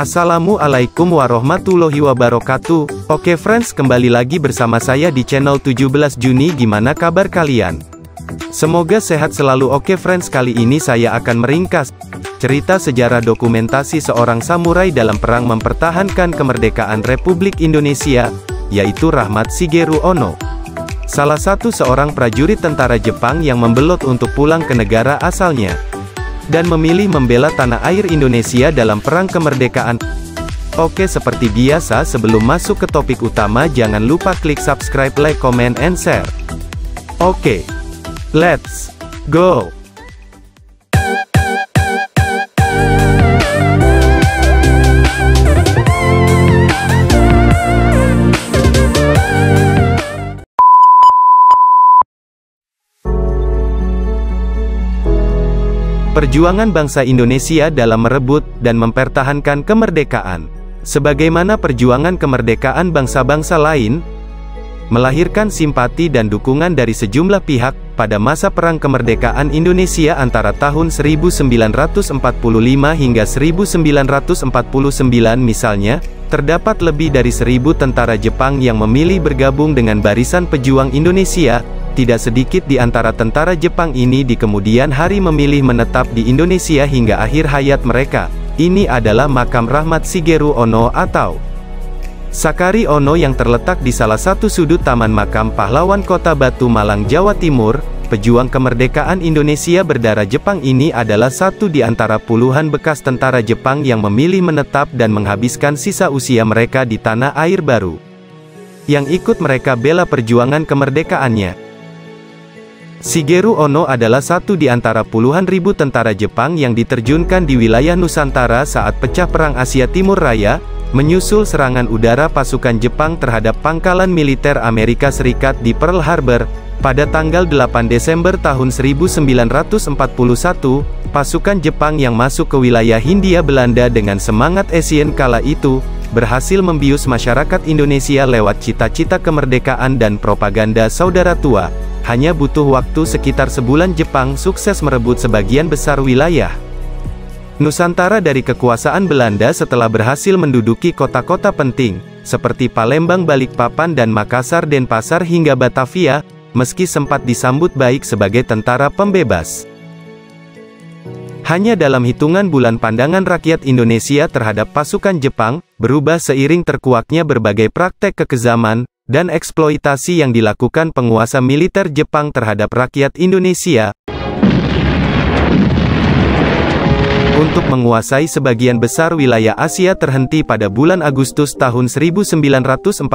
Assalamualaikum warahmatullahi wabarakatuh. Oke friends, kembali lagi bersama saya di channel 17 Juni. Gimana kabar kalian? Semoga sehat selalu. Oke friends, kali ini saya akan meringkas cerita sejarah dokumentasi seorang samurai dalam perang mempertahankan kemerdekaan Republik Indonesia, yaitu Rahmat Shigeru Ono. Salah satu seorang prajurit tentara Jepang yang membelot untuk pulang ke negara asalnya dan memilih membela tanah air Indonesia dalam perang kemerdekaan. Oke, seperti biasa sebelum masuk ke topik utama, jangan lupa klik subscribe, like, comment, and share. Oke, let's go! Perjuangan bangsa Indonesia dalam merebut dan mempertahankan kemerdekaan, sebagaimana perjuangan kemerdekaan bangsa-bangsa lain, melahirkan simpati dan dukungan dari sejumlah pihak. Pada masa Perang Kemerdekaan Indonesia antara tahun 1945 hingga 1949 misalnya, terdapat lebih dari 1.000 tentara Jepang yang memilih bergabung dengan Barisan Pejuang Indonesia. Tidak sedikit di antara tentara Jepang ini di kemudian hari memilih menetap di Indonesia hingga akhir hayat mereka. Ini adalah makam Rahmat Shigeru Ono atau Sakari Ono yang terletak di salah satu sudut Taman Makam Pahlawan Kota Batu Malang, Jawa Timur. Pejuang kemerdekaan Indonesia berdarah Jepang ini adalah satu di antara puluhan bekas tentara Jepang yang memilih menetap dan menghabiskan sisa usia mereka di tanah air baru, yang ikut mereka bela perjuangan kemerdekaannya. Shigeru Ono adalah satu di antara puluhan ribu tentara Jepang yang diterjunkan di wilayah Nusantara saat pecah Perang Asia Timur Raya, menyusul serangan udara pasukan Jepang terhadap pangkalan militer Amerika Serikat di Pearl Harbor. Pada tanggal 8 Desember tahun 1941, pasukan Jepang yang masuk ke wilayah Hindia Belanda dengan semangat Asian kala itu, berhasil membius masyarakat Indonesia lewat cita-cita kemerdekaan dan propaganda saudara tua. Hanya butuh waktu sekitar sebulan Jepang sukses merebut sebagian besar wilayah Nusantara dari kekuasaan Belanda setelah berhasil menduduki kota-kota penting, seperti Palembang, Balikpapan dan Makassar, Denpasar hingga Batavia, meski sempat disambut baik sebagai tentara pembebas. Hanya dalam hitungan bulan pandangan rakyat Indonesia terhadap pasukan Jepang berubah seiring terkuaknya berbagai praktek kekejaman dan eksploitasi yang dilakukan penguasa militer Jepang terhadap rakyat Indonesia untuk menguasai sebagian besar wilayah Asia terhenti pada bulan Agustus tahun 1945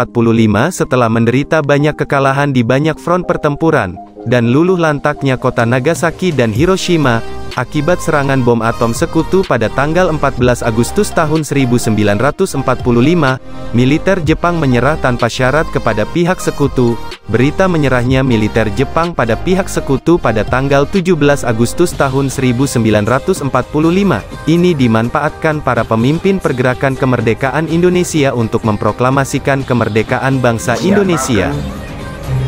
setelah menderita banyak kekalahan di banyak front pertempuran, dan luluh lantaknya kota Nagasaki dan Hiroshima akibat serangan bom atom sekutu pada tanggal 14 Agustus tahun 1945, militer Jepang menyerah tanpa syarat kepada pihak sekutu. Berita menyerahnya militer Jepang pada pihak sekutu pada tanggal 17 Agustus tahun 1945 ini dimanfaatkan para pemimpin pergerakan kemerdekaan Indonesia untuk memproklamasikan kemerdekaan bangsa Indonesia.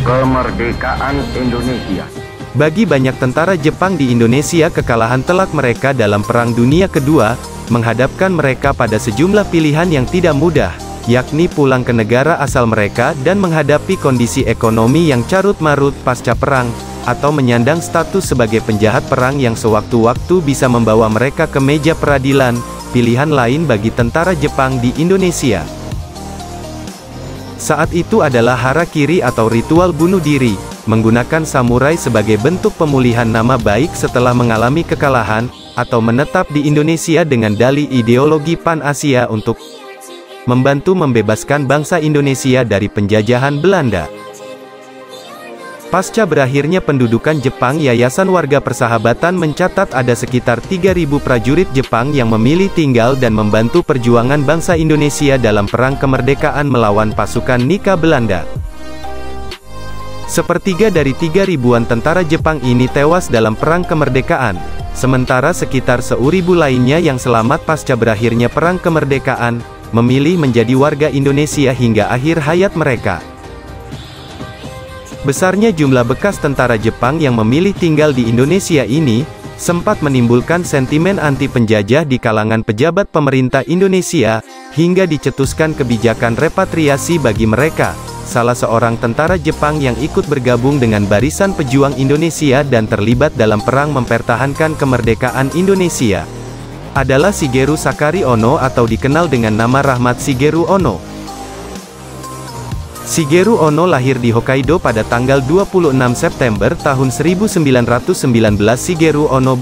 Kemerdekaan Indonesia. Bagi banyak tentara Jepang di Indonesia, kekalahan telak mereka dalam Perang Dunia Kedua menghadapkan mereka pada sejumlah pilihan yang tidak mudah, yakni pulang ke negara asal mereka dan menghadapi kondisi ekonomi yang carut-marut pasca perang, atau menyandang status sebagai penjahat perang yang sewaktu-waktu bisa membawa mereka ke meja peradilan. Pilihan lain bagi tentara Jepang di Indonesia saat itu adalah harakiri atau ritual bunuh diri, menggunakan samurai sebagai bentuk pemulihan nama baik setelah mengalami kekalahan, atau menetap di Indonesia dengan dalih ideologi Pan-Asia untuk membantu membebaskan bangsa Indonesia dari penjajahan Belanda. Pasca berakhirnya pendudukan Jepang, Yayasan Warga Persahabatan mencatat ada sekitar 3.000 prajurit Jepang yang memilih tinggal dan membantu perjuangan bangsa Indonesia dalam perang kemerdekaan melawan pasukan Nika Belanda. Sepertiga dari 3.000-an tentara Jepang ini tewas dalam perang kemerdekaan, sementara sekitar 1.000 lainnya yang selamat pasca berakhirnya perang kemerdekaan, memilih menjadi warga Indonesia hingga akhir hayat mereka. Besarnya jumlah bekas tentara Jepang yang memilih tinggal di Indonesia ini, sempat menimbulkan sentimen anti-penjajah di kalangan pejabat pemerintah Indonesia, hingga dicetuskan kebijakan repatriasi bagi mereka. Salah seorang tentara Jepang yang ikut bergabung dengan Barisan Pejuang Indonesia dan terlibat dalam perang mempertahankan kemerdekaan Indonesia adalah Shigeru Sakari Ono atau dikenal dengan nama Rahmat Shigeru Ono. Shigeru Ono lahir di Hokkaido pada tanggal 26 September tahun 1919. Shigeru Ono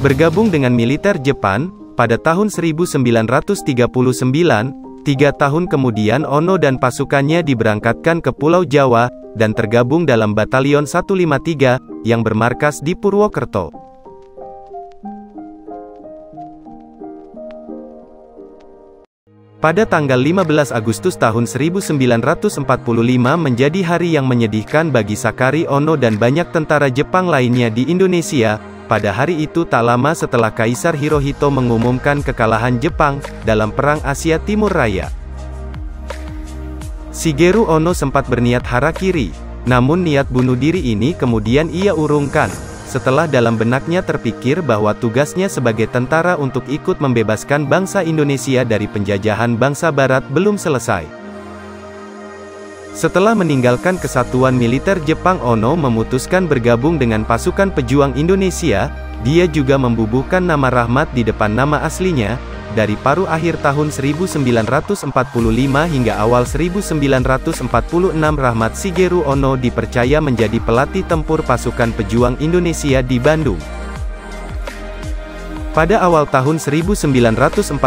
bergabung dengan militer Jepang pada tahun 1939. 3 tahun kemudian Ono dan pasukannya diberangkatkan ke Pulau Jawa dan tergabung dalam Batalion 153 yang bermarkas di Purwokerto. Pada tanggal 15 Agustus tahun 1945 menjadi hari yang menyedihkan bagi Sakari Ono dan banyak tentara Jepang lainnya di Indonesia. Pada hari itu tak lama setelah Kaisar Hirohito mengumumkan kekalahan Jepang dalam Perang Asia Timur Raya. Shigeru Ono sempat berniat harakiri, namun niat bunuh diri ini kemudian ia urungkan, setelah dalam benaknya terpikir bahwa tugasnya sebagai tentara untuk ikut membebaskan bangsa Indonesia dari penjajahan bangsa Barat belum selesai. Setelah meninggalkan kesatuan militer Jepang, Ono memutuskan bergabung dengan pasukan pejuang Indonesia. Dia juga membubuhkan nama Rahmat di depan nama aslinya. Dari paruh akhir tahun 1945 hingga awal 1946 Rahmat Shigeru Ono dipercaya menjadi pelatih tempur pasukan pejuang Indonesia di Bandung. Pada awal tahun 1946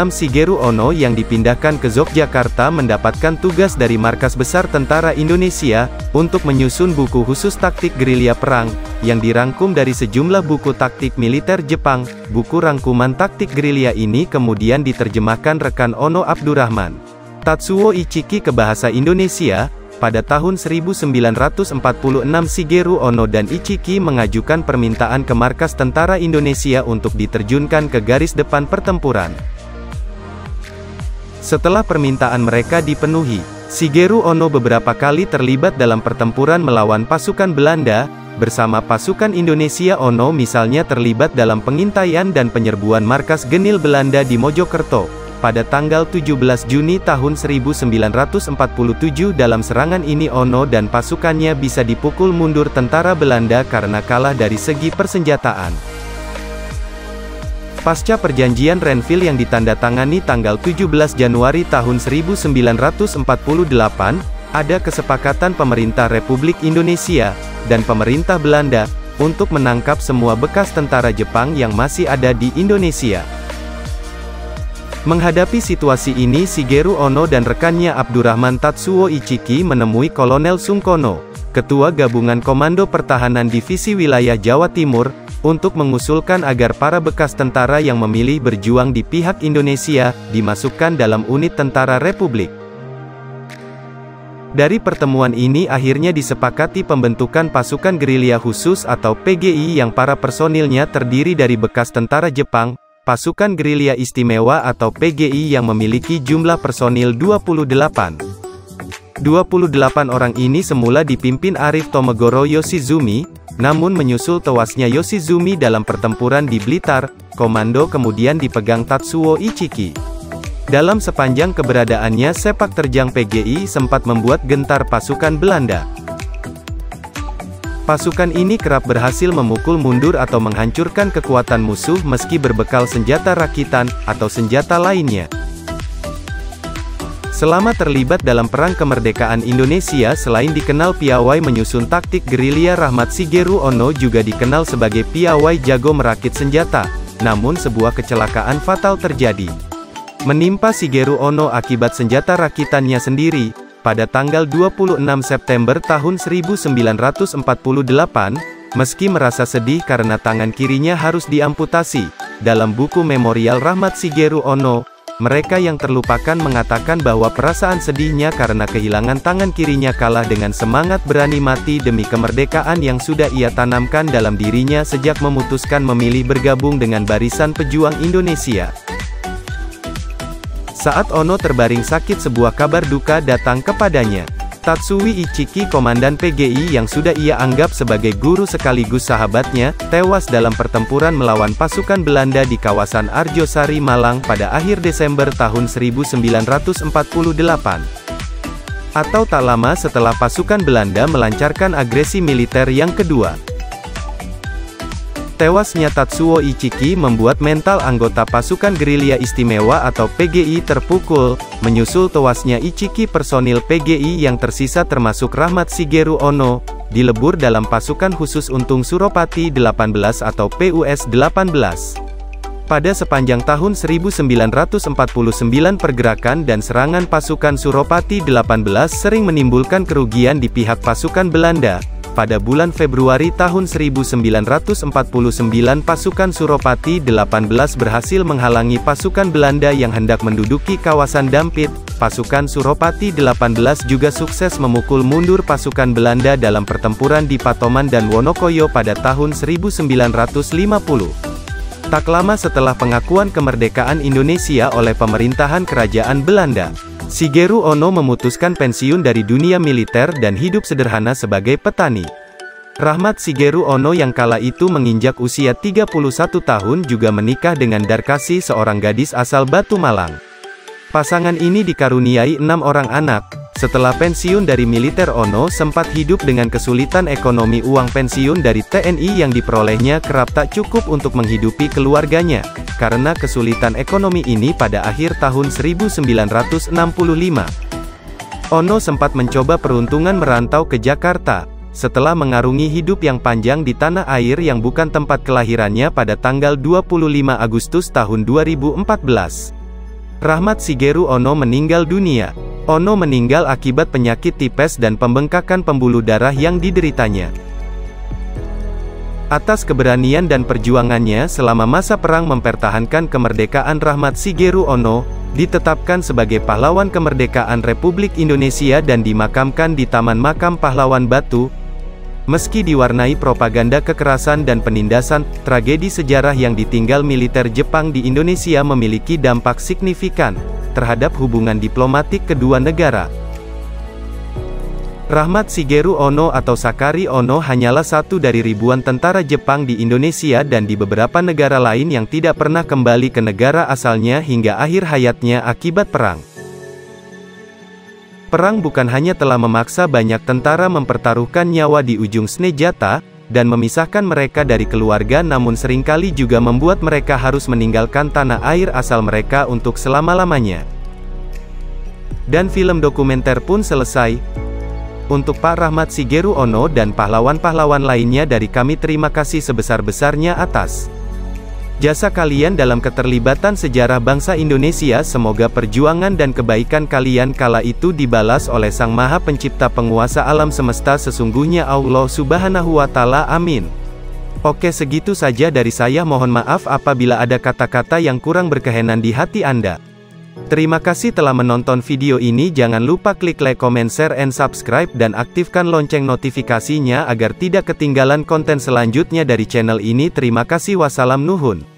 Shigeru Ono yang dipindahkan ke Yogyakarta mendapatkan tugas dari Markas Besar Tentara Indonesia, untuk menyusun buku khusus taktik gerilya perang, yang dirangkum dari sejumlah buku taktik militer Jepang. Buku rangkuman taktik gerilya ini kemudian diterjemahkan rekan Ono Abdurrahman Tatsuo Ichiki ke bahasa Indonesia. Pada tahun 1946 Shigeru Ono dan Ichiki mengajukan permintaan ke Markas Tentara Indonesia untuk diterjunkan ke garis depan pertempuran. Setelah permintaan mereka dipenuhi, Shigeru Ono beberapa kali terlibat dalam pertempuran melawan pasukan Belanda. Bersama pasukan Indonesia, Ono misalnya terlibat dalam pengintaian dan penyerbuan markas Genil Belanda di Mojokerto. Pada tanggal 17 Juni tahun 1947 dalam serangan ini Ono dan pasukannya bisa dipukul mundur tentara Belanda karena kalah dari segi persenjataan. Pasca perjanjian Renville yang ditandatangani tanggal 17 Januari tahun 1948, ada kesepakatan pemerintah Republik Indonesia dan pemerintah Belanda untuk menangkap semua bekas tentara Jepang yang masih ada di Indonesia. Menghadapi situasi ini, Shigeru Ono dan rekannya Abdurrahman Tatsuo Ichiki menemui Kolonel Sungkono, Ketua Gabungan Komando Pertahanan Divisi Wilayah Jawa Timur, untuk mengusulkan agar para bekas tentara yang memilih berjuang di pihak Indonesia, dimasukkan dalam unit tentara Republik. Dari pertemuan ini akhirnya disepakati pembentukan pasukan gerilya khusus atau PGI yang para personilnya terdiri dari bekas tentara Jepang, pasukan gerilya istimewa atau PGI yang memiliki jumlah personil 28. 28 orang ini semula dipimpin Arif Tomegoro Yoshizumi, namun menyusul tewasnya Yoshizumi dalam pertempuran di Blitar, komando kemudian dipegang Tatsuo Ichiki. Dalam sepanjang keberadaannya, sepak terjang PGI sempat membuat gentar pasukan Belanda. Pasukan ini kerap berhasil memukul mundur atau menghancurkan kekuatan musuh meski berbekal senjata rakitan, atau senjata lainnya. Selama terlibat dalam Perang Kemerdekaan Indonesia, selain dikenal piawai menyusun taktik gerilya, Rahmat Shigeru Ono juga dikenal sebagai piawai jago merakit senjata. Namun sebuah kecelakaan fatal terjadi, menimpa Shigeru Ono akibat senjata rakitannya sendiri. Pada tanggal 26 September tahun 1948, meski merasa sedih karena tangan kirinya harus diamputasi, dalam buku memorial Rahmat Shigeru Ono, mereka yang terlupakan mengatakan bahwa perasaan sedihnya karena kehilangan tangan kirinya kalah dengan semangat berani mati demi kemerdekaan yang sudah ia tanamkan dalam dirinya sejak memutuskan memilih bergabung dengan Barisan Pejuang Indonesia. Saat Ono terbaring sakit, sebuah kabar duka datang kepadanya. Tatsui Ichiki, komandan PGI yang sudah ia anggap sebagai guru sekaligus sahabatnya, tewas dalam pertempuran melawan pasukan Belanda di kawasan Arjosari, Malang pada akhir Desember tahun 1948. Atau tak lama setelah pasukan Belanda melancarkan agresi militer yang kedua. Tewasnya Tatsuo Ichiki membuat mental anggota pasukan gerilya istimewa atau PGI terpukul. Menyusul tewasnya Ichiki, personil PGI yang tersisa termasuk Rahmat Shigeru Ono, dilebur dalam pasukan khusus Untung Suropati 18 atau PUS 18. Pada sepanjang tahun 1949 pergerakan dan serangan pasukan Suropati 18 sering menimbulkan kerugian di pihak pasukan Belanda. Pada bulan Februari tahun 1949 pasukan Suropati 18 berhasil menghalangi pasukan Belanda yang hendak menduduki kawasan Dampit. Pasukan Suropati 18 juga sukses memukul mundur pasukan Belanda dalam pertempuran di Patoman dan Wonokoyo pada tahun 1950. Tak lama setelah pengakuan kemerdekaan Indonesia oleh pemerintahan Kerajaan Belanda, Shigeru Ono memutuskan pensiun dari dunia militer dan hidup sederhana sebagai petani. Rahmat Shigeru Ono yang kala itu menginjak usia 31 tahun juga menikah dengan Darkasi, seorang gadis asal Batu Malang. Pasangan ini dikaruniai 6 orang anak. Setelah pensiun dari militer, Ono sempat hidup dengan kesulitan ekonomi. Uang pensiun dari TNI yang diperolehnya kerap tak cukup untuk menghidupi keluarganya. Karena kesulitan ekonomi ini, pada akhir tahun 1965, Ono sempat mencoba peruntungan merantau ke Jakarta. Setelah mengarungi hidup yang panjang di tanah air yang bukan tempat kelahirannya pada tanggal 25 Agustus tahun 2014, Rahmat Shigeru Ono meninggal dunia. Ono meninggal akibat penyakit tipes dan pembengkakan pembuluh darah yang dideritanya. Atas keberanian dan perjuangannya selama masa perang mempertahankan kemerdekaan, Rahmat Shigeru Ono ditetapkan sebagai pahlawan kemerdekaan Republik Indonesia dan dimakamkan di Taman Makam Pahlawan Batu. Meski diwarnai propaganda kekerasan dan penindasan, tragedi sejarah yang ditinggal militer Jepang di Indonesia memiliki dampak signifikan terhadap hubungan diplomatik kedua negara. Rahmat Shigeru Ono atau Sakari Ono hanyalah satu dari ribuan tentara Jepang di Indonesia dan di beberapa negara lain yang tidak pernah kembali ke negara asalnya hingga akhir hayatnya akibat perang. Perang bukan hanya telah memaksa banyak tentara mempertaruhkan nyawa di ujung senjata, dan memisahkan mereka dari keluarga, namun seringkali juga membuat mereka harus meninggalkan tanah air asal mereka untuk selama-lamanya. Dan film dokumenter pun selesai. Untuk Pak Rahmat Shigeru Ono dan pahlawan-pahlawan lainnya, dari kami terima kasih sebesar-besarnya atas jasa kalian dalam keterlibatan sejarah bangsa Indonesia. Semoga perjuangan dan kebaikan kalian kala itu dibalas oleh Sang Maha Pencipta Penguasa alam semesta, sesungguhnya Allah Subhanahu wa Ta'ala. Amin. Oke, segitu saja dari saya. Mohon maaf apabila ada kata-kata yang kurang berkenan di hati Anda. Terima kasih telah menonton video ini. Jangan lupa klik like, comment, share, and subscribe, dan aktifkan lonceng notifikasinya agar tidak ketinggalan konten selanjutnya dari channel ini. Terima kasih. Wassalam, nuhun.